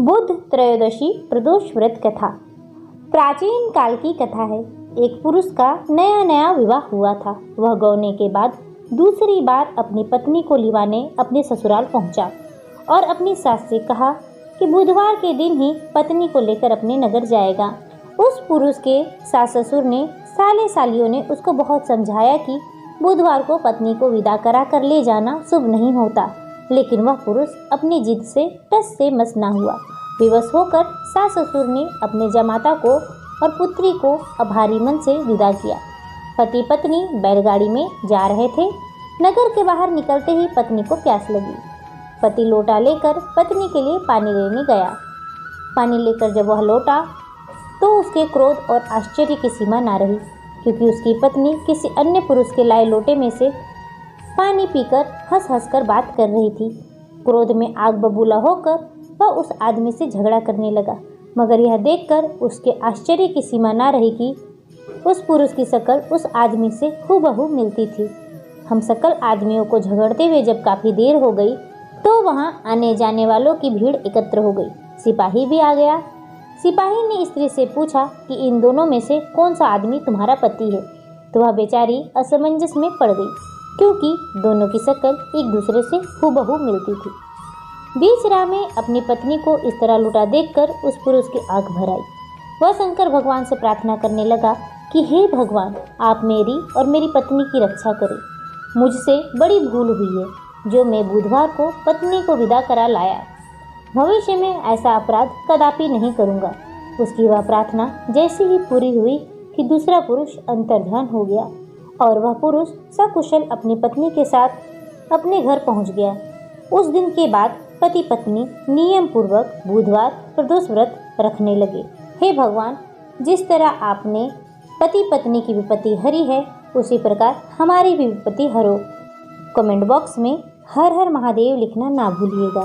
बुध त्रयोदशी प्रदोष व्रत कथा। प्राचीन काल की कथा है। एक पुरुष का नया नया विवाह हुआ था। वह गौने के बाद दूसरी बार अपनी पत्नी को लिवाने अपने ससुराल पहुंचा और अपनी सास से कहा कि बुधवार के दिन ही पत्नी को लेकर अपने नगर जाएगा। उस पुरुष के सास ससुर ने साले सालियों ने उसको बहुत समझाया कि बुधवार को पत्नी को विदा करा कर ले जाना शुभ नहीं होता, लेकिन वह पुरुष अपनी जिद से टस से मस ना हुआ। विवश होकर सास ससुर ने अपने जमाता को और पुत्री को अभारी मन से विदा किया। पति पत्नी बैलगाड़ी में जा रहे थे। नगर के बाहर निकलते ही पत्नी को प्यास लगी। पति लोटा लेकर पत्नी के लिए पानी लेने गया। पानी लेकर जब वह लौटा तो उसके क्रोध और आश्चर्य की सीमा ना रही, क्योंकि उसकी पत्नी किसी अन्य पुरुष के लाए लोटे में से पानी पीकर हंस हंस कर बात कर रही थी। क्रोध में आग बबूला होकर वह उस आदमी से झगड़ा करने लगा, मगर यह देखकर उसके आश्चर्य की सीमा ना रही कि उस पुरुष की शक्ल उस आदमी से हूबहू मिलती थी। हम सकल आदमियों को झगड़ते हुए जब काफ़ी देर हो गई तो वहां आने जाने वालों की भीड़ एकत्र हो गई। सिपाही भी आ गया। सिपाही ने स्त्री से पूछा कि इन दोनों में से कौन सा आदमी तुम्हारा पति है। तो वह बेचारी असमंजस में पड़ गई, क्योंकि दोनों की शक्ल एक दूसरे से हूबहू मिलती थी। बीच राह में अपनी पत्नी को इस तरह लुटा देखकर उस पुरुष की आंख भर आई। वह शंकर भगवान से प्रार्थना करने लगा कि हे भगवान, आप मेरी और मेरी पत्नी की रक्षा करें। मुझसे बड़ी भूल हुई है जो मैं बुधवार को पत्नी को विदा करा लाया। भविष्य में ऐसा अपराध कदापि नहीं करूँगा। उसकी वह प्रार्थना जैसे ही पूरी हुई कि दूसरा पुरुष अंतर्ध्यान हो गया और वह पुरुष सकुशल अपनी पत्नी के साथ अपने घर पहुंच गया। उस दिन के बाद पति पत्नी नियम पूर्वक बुधवार प्रदोष व्रत रखने लगे। हे भगवान, जिस तरह आपने पति पत्नी की विपत्ति हरी है, उसी प्रकार हमारी भी विपत्ति हरो। कमेंट बॉक्स में हर हर महादेव लिखना ना भूलिएगा।